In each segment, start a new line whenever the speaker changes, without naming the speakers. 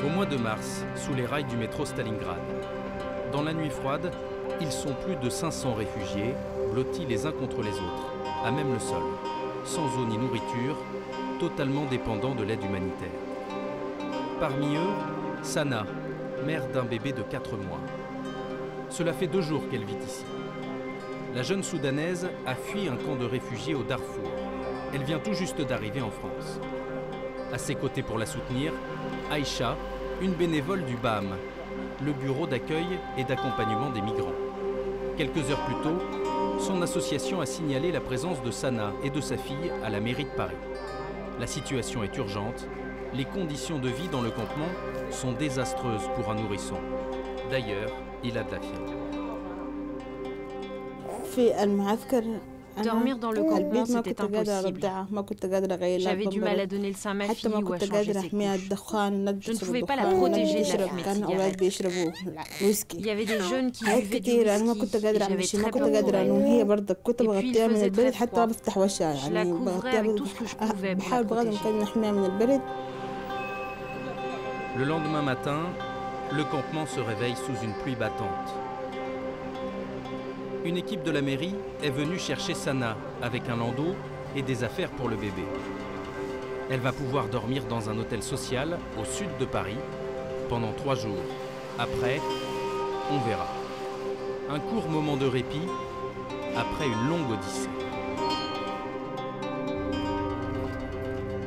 Au mois de mars, sous les rails du métro Stalingrad. Dans la nuit froide, ils sont plus de 500 réfugiés, blottis les uns contre les autres, à même le sol, sans eau ni nourriture, totalement dépendants de l'aide humanitaire. Parmi eux, Sana, mère d'un bébé de 4 mois. Cela fait 2 jours qu'elle vit ici. La jeune Soudanaise a fui un camp de réfugiés au Darfour. Elle vient tout juste d'arriver en France. À ses côtés pour la soutenir, Aïcha, une bénévole du BAM, le bureau d'accueil et d'accompagnement des migrants. Quelques heures plus tôt, son association a signalé la présence de Sana et de sa fille à la mairie de Paris. La situation est urgente. Les conditions de vie dans le campement sont désastreuses pour un nourrisson. D'ailleurs, il a de la fièvre.
Dormir dans le campement, c'était impossible. J'avais du mal à donner le sein à ma fille ou à changer ses couches. Je ne pouvais pas la protéger de la fumée de cigarette. Il y avait des jeunes qui buvaient du whisky et j'avais très peur pour elle. Et puis il faisait très froid. Je la couvrais avec tout ce que je pouvais pour la protéger.
Le lendemain matin, le campement se réveille sous une pluie battante. Une équipe de la mairie est venue chercher Sana avec un landau et des affaires pour le bébé. Elle va pouvoir dormir dans un hôtel social au sud de Paris pendant 3 jours. Après, on verra. Un court moment de répit après une longue odyssée.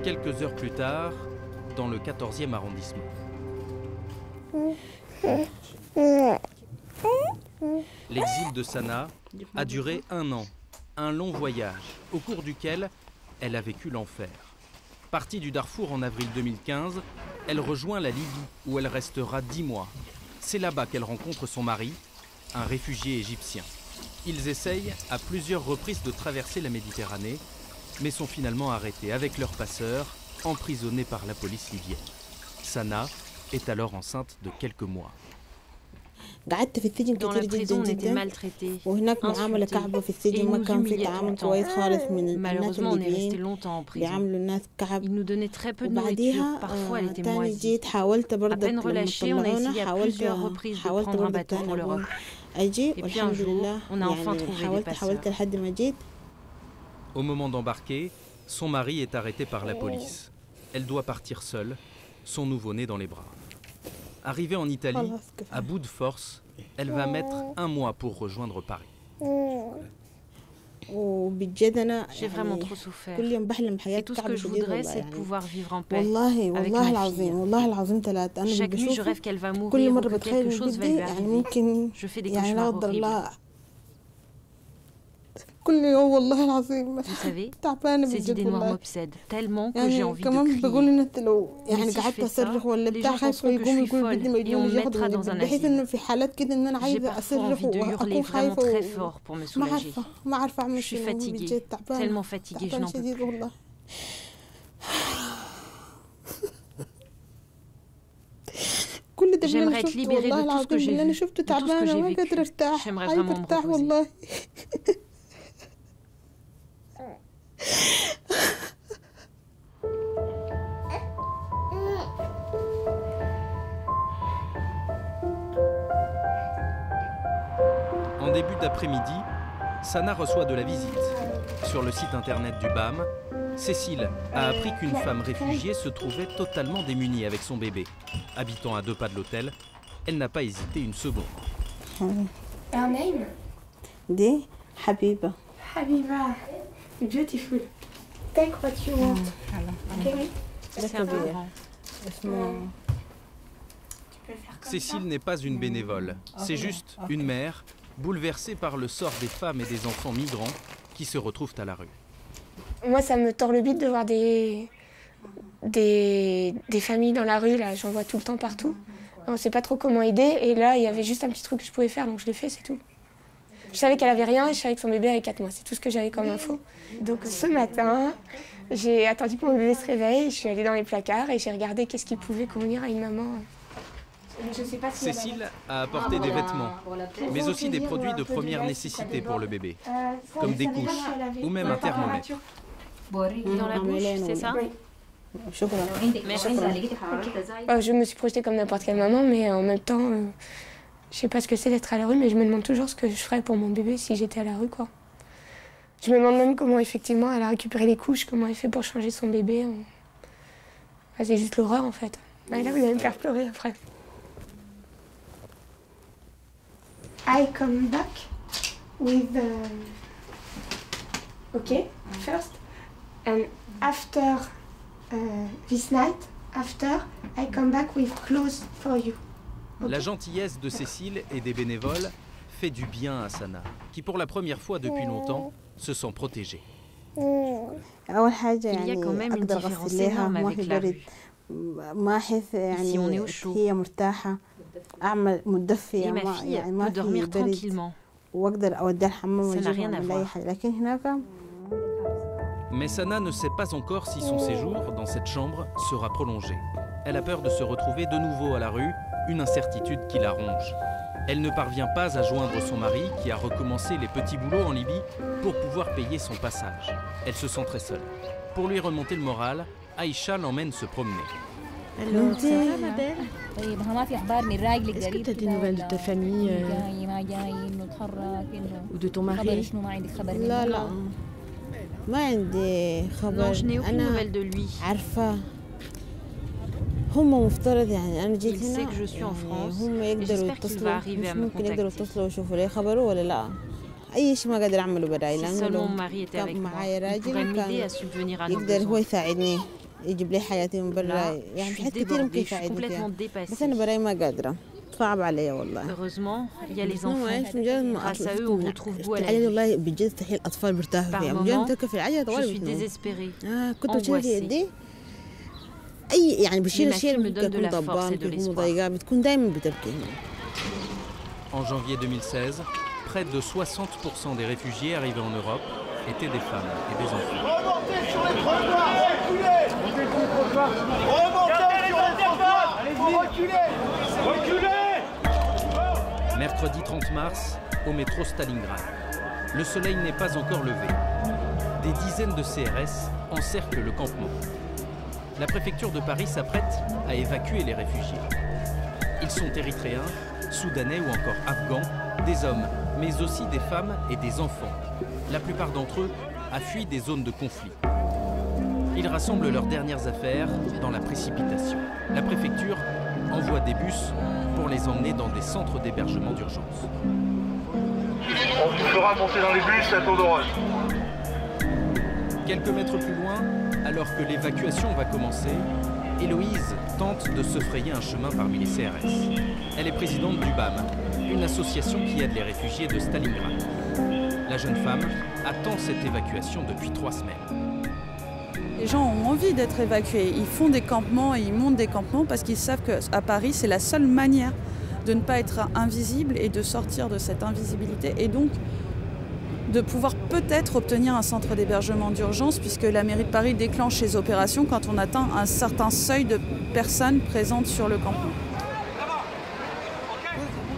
Quelques heures plus tard, dans le 14e arrondissement. L'exil de Sana a duré 1 an, un long voyage, au cours duquel elle a vécu l'enfer. Partie du Darfour en avril 2015, elle rejoint la Libye, où elle restera 10 mois. C'est là-bas qu'elle rencontre son mari, un réfugié égyptien. Ils essayent à plusieurs reprises de traverser la Méditerranée, mais sont finalement arrêtés avec leurs passeurs, emprisonnés par la police libyenne. Sana est alors enceinte de quelques mois.
Dans la prison, on était maltraités, insultés et ils nous humiliaient tout le temps. Malheureusement, on est resté longtemps en prison. Ils nous donnaient très peu de nourriture, parfois elle était moisie. À peine relâchés, on a essayé à plusieurs reprises de prendre un bateau pour l'Europe. Et puis un jour, on a enfin trouvé des passeurs.
Au moment d'embarquer, son mari est arrêté par la police. Elle doit partir seule, son nouveau-né dans les bras. Arrivée en Italie, à bout de force, elle va mettre 1 mois pour rejoindre Paris.
J'ai vraiment trop souffert. Et tout ce que je voudrais, c'est de pouvoir vivre en paix avec ma fille. Chaque nuit, je rêve qu'elle va mourir ou que quelque chose va lui arriver. Je fais des cauchemars horribles. Vous savez, ces idées noires m'obsèdent tellement que j'ai envie de crier. Mais si je fais ça, les gens penseront que je suis folle et on me mettra dans un asile. J'ai parfois envie de hurler vraiment très fort pour me soulager. Je suis fatiguée, tellement fatiguée, je n'en peux plus. J'aimerais être libérée de tout ce que j'ai vu, de tout ce que j'ai vécu. J'aimerais vraiment me reposer.
En début d'après-midi, Sana reçoit de la visite. Sur le site internet du BAM, Cécile a appris qu'une femme réfugiée se trouvait totalement démunie avec son bébé. Habitant à 2 pas de l'hôtel, elle n'a pas hésité une seconde.
Her name?
دي حبيبة.
Habiba. Beautiful. Take what you want. Okay.
C'est un peu grand.
Cécile n'est pas une bénévole, c'est juste une mère bouleversée par le sort des femmes et des enfants migrants qui se retrouvent à la rue.
Moi, ça me tord le bide de voir des familles dans la rue, là, j'en vois tout le temps partout. On ne sait pas trop comment aider, et là, il y avait juste un petit truc que je pouvais faire, donc je l'ai fait, c'est tout. Je savais qu'elle avait rien, et je savais que son bébé avait 4 mois, c'est tout ce que j'avais comme info. Donc ce matin, j'ai attendu que mon bébé se réveille, je suis allée dans les placards et j'ai regardé qu'est-ce qui pouvait convenir à une maman. Je sais pas si
Cécile a apporté des vêtements, mais aussi des produits de première nécessité pour le bébé, comme des couches ou même un thermomètre.
Dans la bouche, c'est ça?
Je me suis projetée comme n'importe quelle maman, mais en même temps, je sais pas ce que c'est d'être à la rue, mais je me demande toujours ce que je ferais pour mon bébé si j'étais à la rue, quoi. Je me demande même comment, effectivement, elle a récupéré les couches, comment elle fait pour changer son bébé. C'est juste l'horreur, en fait. Là, vous allez me faire pleurer après. I come back with okay, first, and after this night, after, I come back with clothes for you.
Okay. La gentillesse de Cécile et des bénévoles fait du bien à Sana, qui pour la première fois depuis longtemps se sent protégée.
Il y a quand même une différence énorme avec la rue. Ici, on est au chaud. Et ma fille peut dormir tranquillement. Ça n'a rien à voir.
Mais Sana ne sait pas encore si son séjour dans cette chambre sera prolongé. Elle a peur de se retrouver de nouveau à la rue, une incertitude qui la ronge. Elle ne parvient pas à joindre son mari qui a recommencé les petits boulots en Libye pour pouvoir payer son passage. Elle se sent très seule. Pour lui remonter le moral, Aïcha l'emmène se promener.
Alors, ça va, ma belle? Est-ce que tu as des nouvelles de ta famille ou de ton mari? Non, je n'ai aucune nouvelle de lui. Il sait que je suis en France et j'espère qu'il va arriver à me contacter. Si seulement mon mari était avec moi, il pourrait m'aider à subvenir à nos besoins. Là, je suis débordée, je suis complètement dépassée. Heureusement, il y a les enfants. Grâce à eux, on retrouve goût à la vie. Par moments, je suis désespérée, angoissée. Mais ma fille me donne de la force et de l'espoir.
En janvier 2016, près de 60% des réfugiés arrivés en Europe étaient des femmes et des enfants.
Remontez sur les trottoirs, reculez! Remontez sur les trottoirs! Allez-y, reculez!
Mercredi 30 mars, au métro Stalingrad. Le soleil n'est pas encore levé. Des dizaines de CRS encerclent le campement. La préfecture de Paris s'apprête à évacuer les réfugiés. Ils sont érythréens, soudanais ou encore afghans, des hommes, mais aussi des femmes et des enfants. La plupart d'entre eux a fui des zones de conflit. Ils rassemblent leurs dernières affaires dans la précipitation. La préfecture envoie des bus pour les emmener dans des centres d'hébergement d'urgence.
On vous fera monter dans les bus à tour de rôle.
Quelques mètres plus loin, alors que l'évacuation va commencer, Héloïse tente de se frayer un chemin parmi les CRS. Elle est présidente du BAM, une association qui aide les réfugiés de Stalingrad. La jeune femme attend cette évacuation depuis 3 semaines.
Les gens ont envie d'être évacués. Ils font des campements et ils montent des campements parce qu'ils savent qu'à Paris, c'est la seule manière de ne pas être invisible et de sortir de cette invisibilité. Et donc, de pouvoir peut-être obtenir un centre d'hébergement d'urgence puisque la mairie de Paris déclenche ses opérations quand on atteint un certain seuil de personnes présentes sur le campement.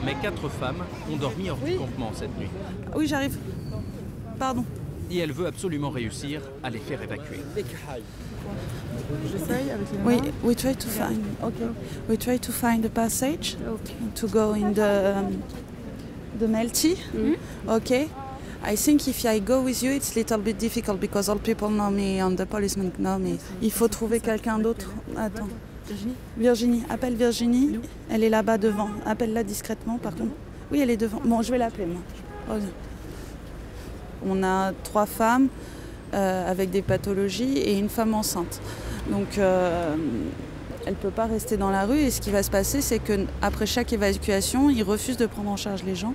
Mais 4 femmes ont dormi hors du campement cette nuit.
Oui, j'arrive. Pardon.
Et elle veut absolument réussir à les faire évacuer.
Oui, we try to find. Okay. We try to find a passage to go in the Melty. Okay. I think if I go with you, it's a little bit difficult because all people know me and the policemen know me. Il faut trouver quelqu'un d'autre. Attends. Virginie, appelle Virginie. Elle est là-bas devant. Appelle-la discrètement, par contre. Oui, elle est devant. Bon, je vais l'appeler, moi. On a 3 femmes avec des pathologies et une femme enceinte. Donc, elle ne peut pas rester dans la rue. Et ce qui va se passer, c'est qu'après chaque évacuation, ils refusent de prendre en charge les gens.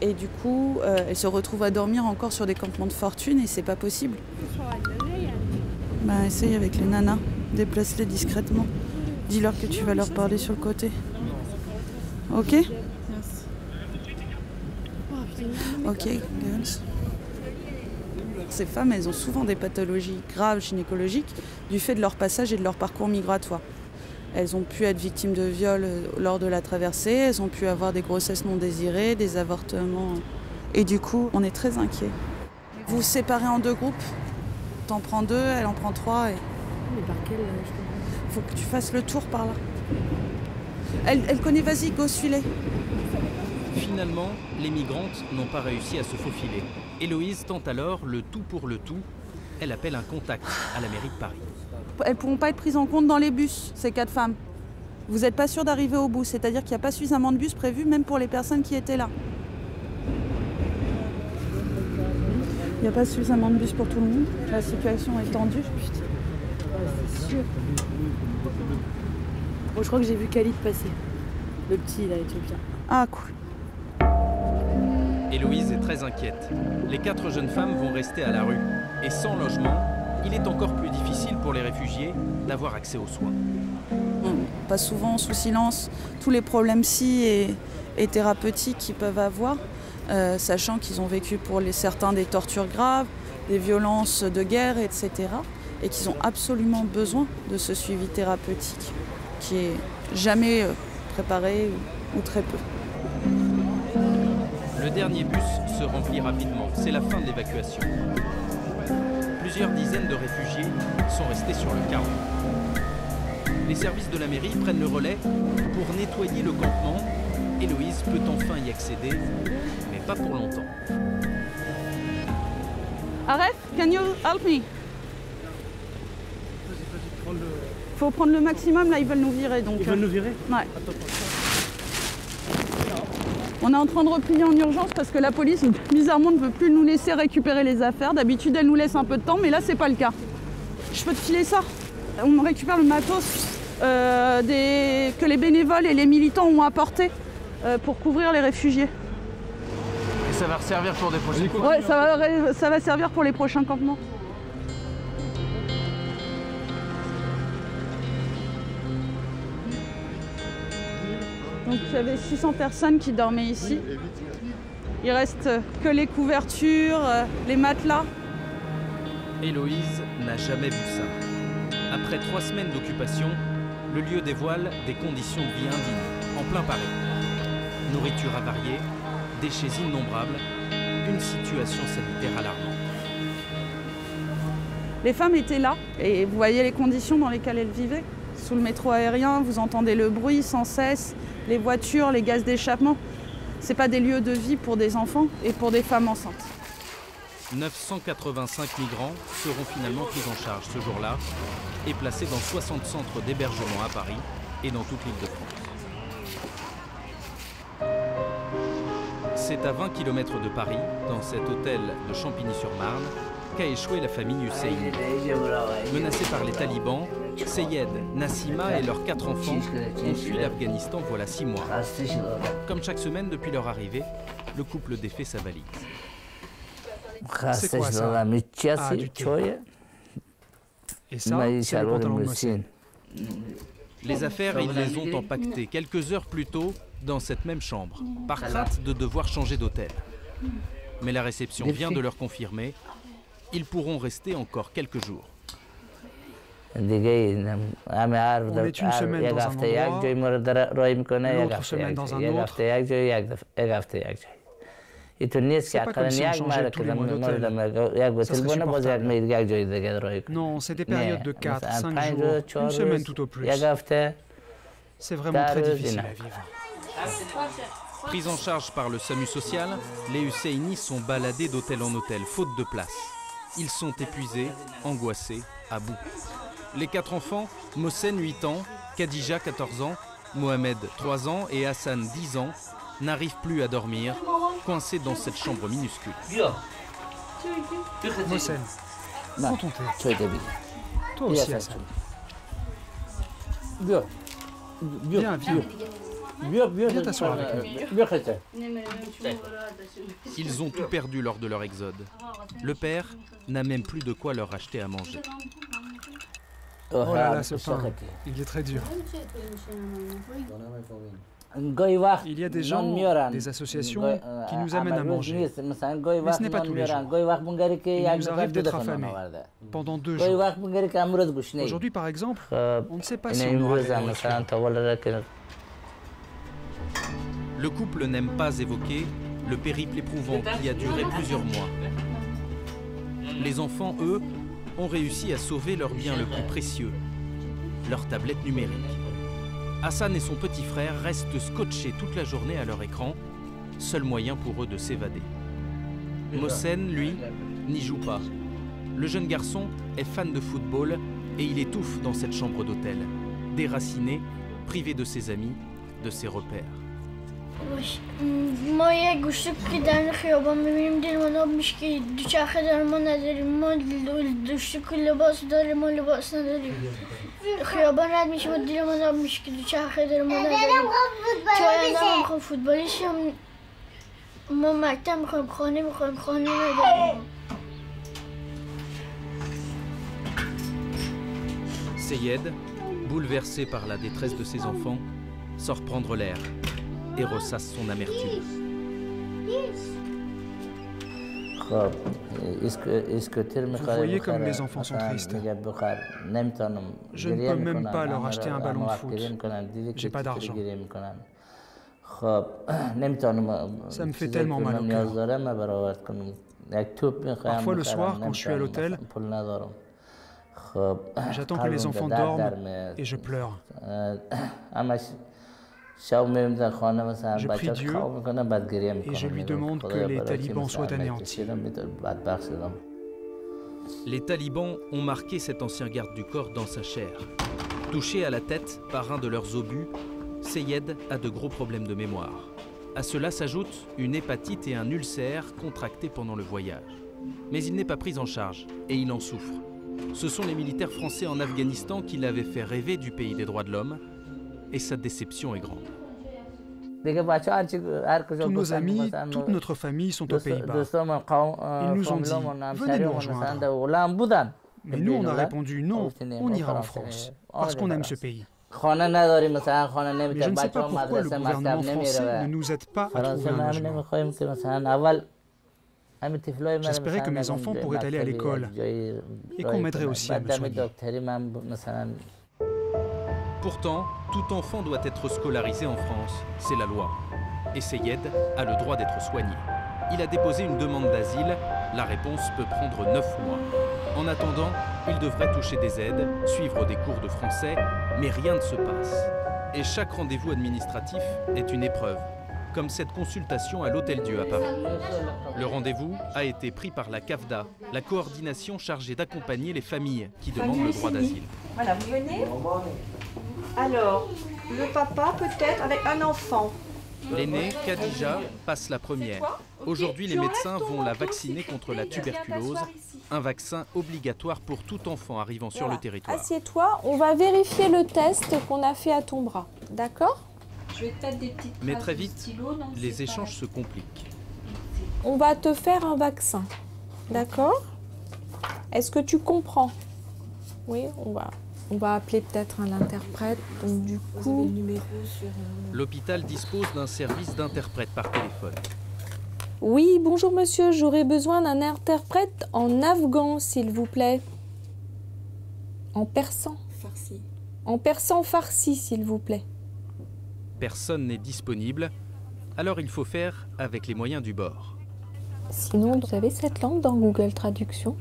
Et du coup, elle se retrouve à dormir encore sur des campements de fortune et c'est pas possible. Bah, essaye avec les nanas. Déplace-les discrètement. Dis-leur que tu vas leur parler sur le côté. Ok? Ok, girls. Ces femmes, elles ont souvent des pathologies graves gynécologiques du fait de leur passage et de leur parcours migratoire. Elles ont pu être victimes de viols lors de la traversée, elles ont pu avoir des grossesses non désirées, des avortements. Et du coup, on est très inquiets. Vous vous séparez en 2 groupes. T'en prends 2, elle en prend 3. Et...
laquelle
Il faut que tu fasses le tour par là. Elle connaît, vas-y, go, suis-les.
Finalement, les migrantes n'ont pas réussi à se faufiler. Héloïse tente alors le tout pour le tout. Elle appelle un contact à la mairie de Paris.
Elles ne pourront pas être prises en compte dans les bus, ces 4 femmes. Vous n'êtes pas sûr d'arriver au bout, c'est-à-dire qu'il n'y a pas suffisamment de bus prévus, même pour les personnes qui étaient là. Il n'y a pas suffisamment de bus pour tout le monde. La situation est tendue.
Putain. Ouais, c'est sûr. Bon, je crois que j'ai vu Khalid passer. Le petit, là, éthiopien.
Ah, cool.
Héloïse est très inquiète. Les 4 jeunes femmes vont rester à la rue. Et sans logement, il est encore plus difficile pour les réfugiés d'avoir accès aux soins.
On passe souvent sous silence tous les problèmes et thérapeutiques qu'ils peuvent avoir, sachant qu'ils ont vécu pour certains des tortures graves, des violences de guerre, etc. Et qu'ils ont absolument besoin de ce suivi thérapeutique qui est jamais préparé ou très peu.
Le dernier bus se remplit rapidement. C'est la fin de l'évacuation. Plusieurs dizaines de réfugiés sont restés sur le carreau. Les services de la mairie prennent le relais pour nettoyer le campement. Héloïse peut enfin y accéder, mais pas pour longtemps.
Arrête, can you help me? Faut prendre le maximum, là ils veulent nous virer. Donc,
ils veulent nous virer?
Ouais. On est en train de replier en urgence parce que la police, bizarrement, ne veut plus nous laisser récupérer les affaires. D'habitude, elle nous laisse un peu de temps, mais là, c'est pas le cas. Je peux te filer ça? On récupère le matos que les bénévoles et les militants ont apporté pour couvrir les réfugiés.
Et ça va servir pour des prochains campements?
Ouais, ça va servir pour les prochains campements. Donc il y avait 600 personnes qui dormaient ici. Il reste que les couvertures, les matelas.
Héloïse n'a jamais vu ça. Après 3 semaines d'occupation, le lieu dévoile des conditions de vie indignes, en plein Paris. Nourriture avariée, déchets innombrables, une situation sanitaire alarmante.
Les femmes étaient là et vous voyez les conditions dans lesquelles elles vivaient. Sous le métro aérien, vous entendez le bruit sans cesse, les voitures, les gaz d'échappement. Ce n'est pas des lieux de vie pour des enfants et pour des femmes enceintes.
985 migrants seront finalement pris en charge ce jour-là et placés dans 60 centres d'hébergement à Paris et dans toute l'Île-de-France. C'est à 20 km de Paris, dans cet hôtel de Champigny-sur-Marne, qu'a échoué la famille Husseini. Menacée par les talibans, Seyed, Nassima et leurs 4 enfants ont fui l'Afghanistan voilà 6 mois. Comme chaque semaine depuis leur arrivée, le couple défait sa valise.
C'est quoi ça? Ah, du thé.
Et ça, c'est le pantalon de Mohsen.
Les affaires, ils les ont empaquetées quelques heures plus tôt dans cette même chambre, par crainte de devoir changer d'hôtel. Mais la réception vient de leur confirmer, ils pourront rester encore quelques jours.
On est une semaine dans un endroit,
l'autre semaine dans un autre. C'est pas comme si on changeait tous les mois d'hôtel. Ça serait supportable. Non, c'est des périodes de 4, 5 jours, une semaine tout au plus. C'est vraiment très difficile à vivre.
Pris en charge par le SAMU social, les Husseini sont baladés d'hôtel en hôtel, faute de place. Ils sont épuisés, angoissés, à bout. Les 4 enfants, Mohsen 8 ans, Khadija 14 ans, Mohamed 3 ans et Hassan 10 ans, n'arrivent plus à dormir, coincés dans cette chambre minuscule.
Mohsen, prends ton thé. Toi aussi, Hassan. Viens, viens. Viens t'asseoir avec nous.
Ils ont tout perdu lors de leur exode. Le père n'a même plus de quoi leur acheter à manger.
Oh là là, ce pain, il est très dur. Il y a des gens, des associations qui nous amènent à manger. Mais ce n'est pas tous les jours. Il nous arrive d'être affamés pendant 2 jours. Aujourd'hui, par exemple, on ne sait pas si on aura des nourritures.
Le couple n'aime pas évoquer le périple éprouvant qui a duré plusieurs mois. Les enfants, eux, ont réussi à sauver leur bien le plus précieux, leur tablette numérique. Hassan et son petit frère restent scotchés toute la journée à leur écran, seul moyen pour eux de s'évader. Mohsen, lui, n'y joue pas. Le jeune garçon est fan de football et il étouffe dans cette chambre d'hôtel, déraciné, privé de ses amis, de ses repères.
ما یه گوشه که در خیابان میبینیم دل ما ناب میشه که دوچرخه در ما نداریم ما دوشته که لباس داریم ما لباس نداریم خیابان رد میشه و دل ما ناب میشه که دوچرخه در ما نداریم تو آینده ما میخوام فوتبالی شم ما مکتب میخوایم خانه نداریم.
Seyed, bouleversé par la détresse de ses enfants, sort prendre l'air et ressasse son amertume.
Vous voyez comme les enfants sont tristes. Je ne peux même pas leur acheter un ballon de foot. J'ai pas d'argent. Ça me fait tellement mal au cœur. Parfois le soir, quand je suis à l'hôtel, j'attends que les enfants dorment et je pleure. Je prie Dieu et je lui demande que les talibans soient anéantis.
Les talibans ont marqué cet ancien garde du corps dans sa chair. Touché à la tête par un de leurs obus, Seyed a de gros problèmes de mémoire. À cela s'ajoute une hépatite et un ulcère contractés pendant le voyage. Mais il n'est pas pris en charge et il en souffre. Ce sont les militaires français en Afghanistan qui l'avaient fait rêver du pays des droits de l'homme. Et sa déception est grande.
Tous nos amis, toute notre famille sont aux Pays-Bas. Ils nous ont dit, venez nous rejoindre. Mais nous, on a répondu non, on ira en France, parce qu'on aime ce pays. Mais je ne sais pas pourquoi le gouvernement français ne nous aide pas à trouver un logement. J'espérais que mes enfants pourraient aller à l'école et qu'on m'aiderait aussi à me soigner.
Pourtant, tout enfant doit être scolarisé en France, c'est la loi. Et Seyed a le droit d'être soigné. Il a déposé une demande d'asile, la réponse peut prendre 9 mois. En attendant, il devrait toucher des aides, suivre des cours de français, mais rien ne se passe. Et chaque rendez-vous administratif est une épreuve, comme cette consultation à l'Hôtel Dieu à Paris. Le rendez-vous a été pris par la CAFDA, la coordination chargée d'accompagner les familles qui demandent le droit d'asile.
Voilà, vous venez. Alors, le papa peut-être avec un enfant.
L'aînée, Khadija, passe la première. Aujourd'hui, les médecins vont la vacciner contre la tuberculose, un vaccin obligatoire pour tout enfant arrivant sur le territoire.
Assieds-toi, on va vérifier le test qu'on a fait à ton bras, d'accord?
Mais très vite, les échanges se compliquent.
On va te faire un vaccin, d'accord? Est-ce que tu comprends? Oui, on va appeler peut-être un interprète, donc du coup...
L'hôpital dispose d'un service d'interprète par téléphone.
Oui, bonjour monsieur, j'aurais besoin d'un interprète en afghan, s'il vous plaît. En persan.
Farsi.
En persan farsi, s'il vous plaît.
Personne n'est disponible, alors il faut faire avec les moyens du bord.
Sinon, vous avez cette langue dans Google Traduction?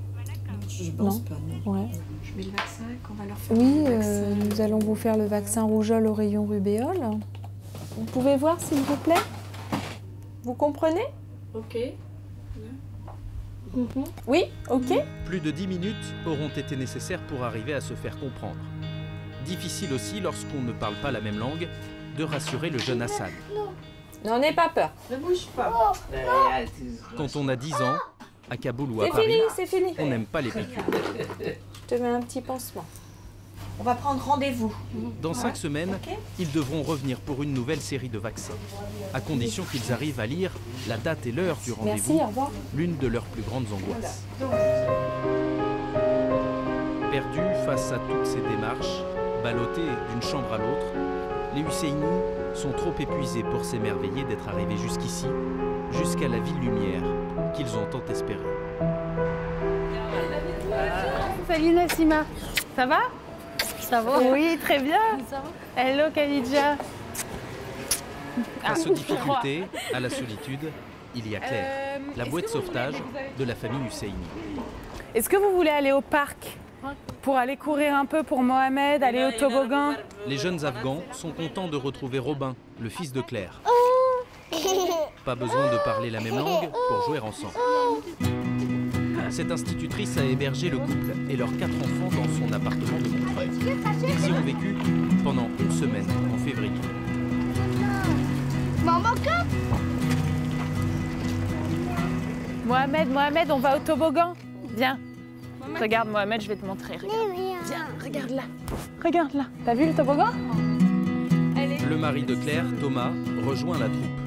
Je pense pas, non.
Ouais.
Je mets le vaccin qu'on va leur faire.
Oui, nous allons vous faire le vaccin rougeole au rayon rubéole. Vous pouvez voir, s'il vous plaît? Vous comprenez?
Ok.
Oui, ok.
Plus de 10 minutes auront été nécessaires pour arriver à se faire comprendre. Difficile aussi, lorsqu'on ne parle pas la même langue, de rassurer le jeune Hassan.
N'en aie pas peur.
Ne bouge pas.
Quand on a 10 ans, à Kaboul ou à Paris,
c'est fini.
on n'aime pas les piqûres.
Je te mets un petit pansement.
On va prendre rendez-vous.
Dans 5 semaines, ils devront revenir pour une nouvelle série de vaccins, à condition qu'ils arrivent à lire la date et l'heure du rendez-vous, l'une de leurs plus grandes angoisses. Perdus face à toutes ces démarches, ballottés d'une chambre à l'autre, les Husseini sont trop épuisés pour s'émerveiller d'être arrivés jusqu'ici, jusqu'à la ville-lumière qu'ils ont tant espérée.
Salut Nassima, ça va? Ça va? Oui, très bien. Hello Khadija.
Face aux difficultés, à la solitude, il y a Claire, la bouée de sauvetage de la famille Husseini.
Est-ce que vous voulez aller au parc? pour aller courir un peu pour Mohamed, aller au toboggan.
Les jeunes Afghans sont contents de retrouver Robin, le fils de Claire. Pas besoin de parler la même langue pour jouer ensemble. Cette institutrice a hébergé le couple et leurs 4 enfants dans son appartement de Montreuil. Ils y ont vécu pendant 1 semaine en février.
Mohamed, on va au toboggan. Viens. Regarde Mohamed, je vais te montrer. Regarde. Viens, regarde là. Regarde là. T'as vu le toboggan?
Le mari de Claire, Thomas, rejoint la troupe.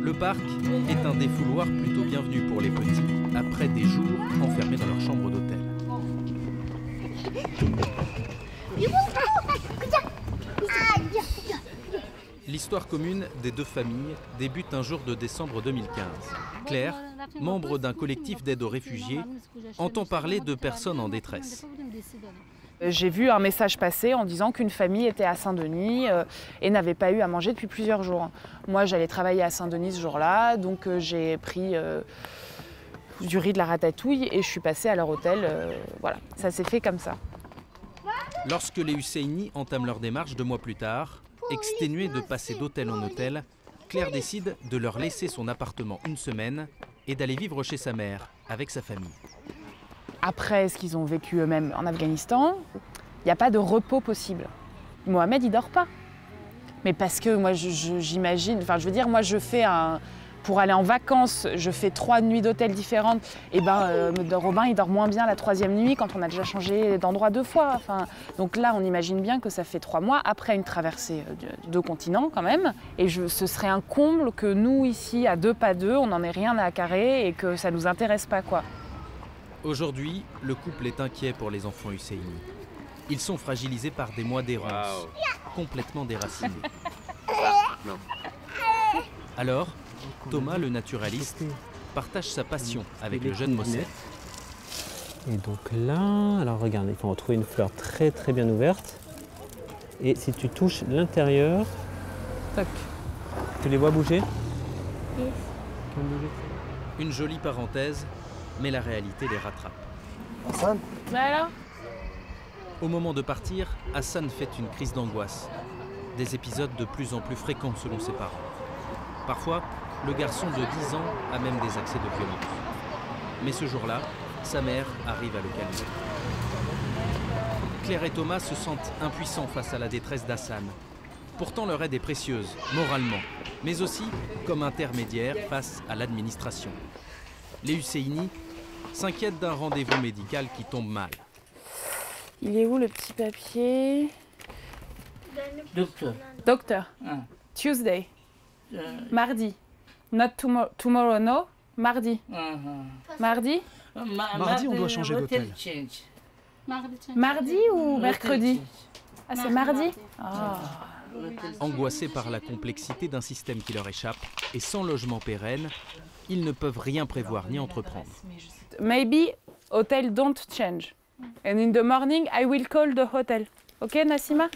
Le parc est un défouloir plutôt bienvenu pour les petits, après des jours enfermés dans leur chambre d'hôtel. L'histoire commune des 2 familles débute un jour de décembre 2015. Claire, membre d'un collectif d'aide aux réfugiés, entend parler de personnes en détresse.
J'ai vu un message passer en disant qu'une famille était à Saint-Denis et n'avait pas eu à manger depuis plusieurs jours. Moi, j'allais travailler à Saint-Denis ce jour-là, donc j'ai pris du riz, de la ratatouille et je suis passée à leur hôtel. Voilà, ça s'est fait comme ça.
Lorsque les Husseini entament leur démarche 2 mois plus tard, exténuée de passer d'hôtel en hôtel, Claire décide de leur laisser son appartement 1 semaine et d'aller vivre chez sa mère avec sa famille.
Après ce qu'ils ont vécu eux-mêmes en Afghanistan, il n'y a pas de repos possible. Mohamed, il dort pas. Mais parce que moi, j'imagine, enfin je veux dire, moi je fais pour aller en vacances, je fais 3 nuits d'hôtel différentes. Et Robin, il dort moins bien la 3e nuit quand on a déjà changé d'endroit 2 fois. Enfin, donc là, on imagine bien que ça fait 3 mois après une traversée de 2 continents quand même. Et ce serait un comble que nous ici, à 2 pas 2, on n'en ait rien à carrer et que ça nous intéresse pas quoi.
Aujourd'hui, le couple est inquiet pour les enfants Husseini. Ils sont fragilisés par des mois d'errance, complètement déracinés. Alors, Thomas, le naturaliste, partage sa passion avec le jeune Mossad.
Et donc là, alors regarde, il faut retrouver une fleur très très bien ouverte. Et si tu touches l'intérieur, tac, tu les vois bouger?
Oui. Une jolie parenthèse, mais la réalité les rattrape.
Hassan?
Voilà.
Au moment de partir, Hassan fait une crise d'angoisse. Des épisodes de plus en plus fréquents selon ses parents. Parfois, le garçon de 10 ans a même des accès de violence. Mais ce jour-là, sa mère arrive à le calmer. Claire et Thomas se sentent impuissants face à la détresse d'Hassan. Pourtant, leur aide est précieuse, moralement, mais aussi comme intermédiaire face à l'administration. Les Husseini s'inquiètent d'un rendez-vous médical qui tombe mal.
Il est où le petit papier? Docteur. Tuesday. Mardi. Not tomorrow, no. Mardi. Mardi?
Mardi, on doit changer d'hôtel.
Mardi ou mercredi? Ah, c'est mardi?
Angoissés par la complexité d'un système qui leur échappe et sans logement pérenne, ils ne peuvent rien prévoir ni entreprendre.
Maybe hotel don't change. And in the morning, I will call the hotel. Ok, Nassima?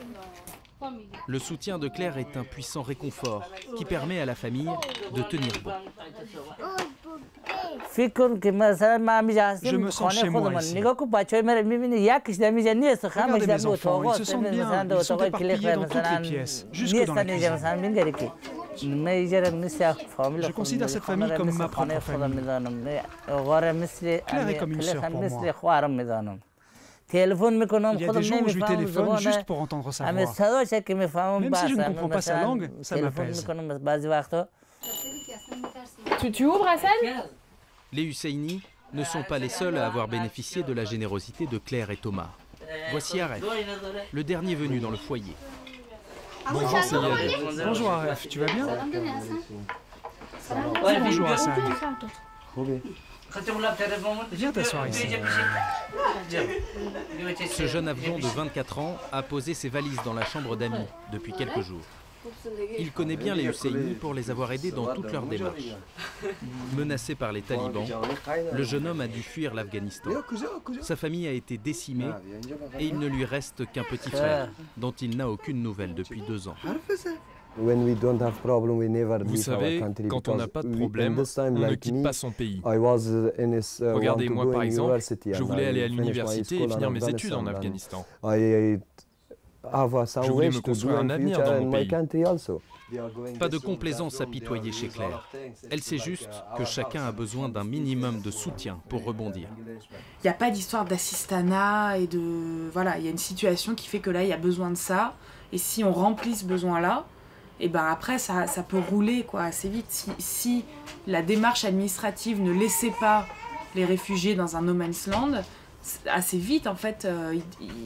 Le soutien de Claire est un puissant réconfort qui permet à la famille de tenir bon.
Je me sens chez moi ici. Regardez mes enfants, ils se sentent bien, ils sont éparpillés dans toutes les pièces, jusque dans la cuisine. Je considère cette famille comme ma propre famille. Claire est comme une sœur pour moi. Il y a des jours où je lui téléphone juste pour entendre sa voix. Même si je ne comprends pas sa langue, ça m'apaise.
Tu ouvres, Hassan?
Les Husseini ne sont pas les seuls à avoir bénéficié de la générosité de Claire et Thomas. Voici Aref, le dernier venu dans le foyer.
Bonjour Sayed. Bonjour Aref, tu vas bien? Bonjour Hassan. Viens t'asseoir ici.
Ce jeune Afghan de 24 ans a posé ses valises dans la chambre d'amis depuis quelques jours. Il connaît bien les Husseini pour les avoir aidés dans toutes leurs démarches. Menacé par les talibans, le jeune homme a dû fuir l'Afghanistan. Sa famille a été décimée et il ne lui reste qu'un petit frère dont il n'a aucune nouvelle depuis 2 ans.
Vous savez, quand on n'a pas de problème, on ne quitte pas son pays. Regardez, moi par exemple, je voulais aller à l'université et finir mes études en Afghanistan. Je voulais me construire un avenir dans mon pays.
Pas de complaisance apitoyée chez Claire. Elle sait juste que chacun a besoin d'un minimum de soutien pour rebondir.
Il n'y a pas d'histoire d'assistanat et de... Voilà, il y a une situation qui fait que là, il y a besoin de ça. Et si on remplit ce besoin-là, et ben après, ça peut rouler quoi, assez vite. Si la démarche administrative ne laissait pas les réfugiés dans un no man's land, assez vite, en fait,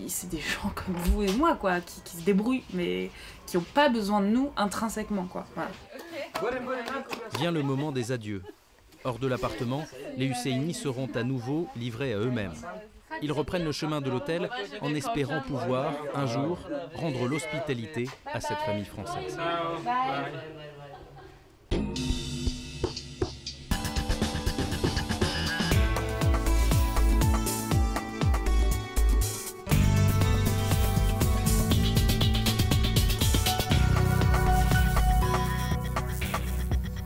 c'est des gens comme vous et moi, quoi, qui se débrouillent, mais qui n'ont pas besoin de nous intrinsèquement, quoi. Voilà.
Vient le moment des adieux. Hors de l'appartement, les Husseini seront à nouveau livrés à eux-mêmes. Ils reprennent le chemin de l'hôtel en espérant pouvoir, un jour, rendre l'hospitalité à cette famille française.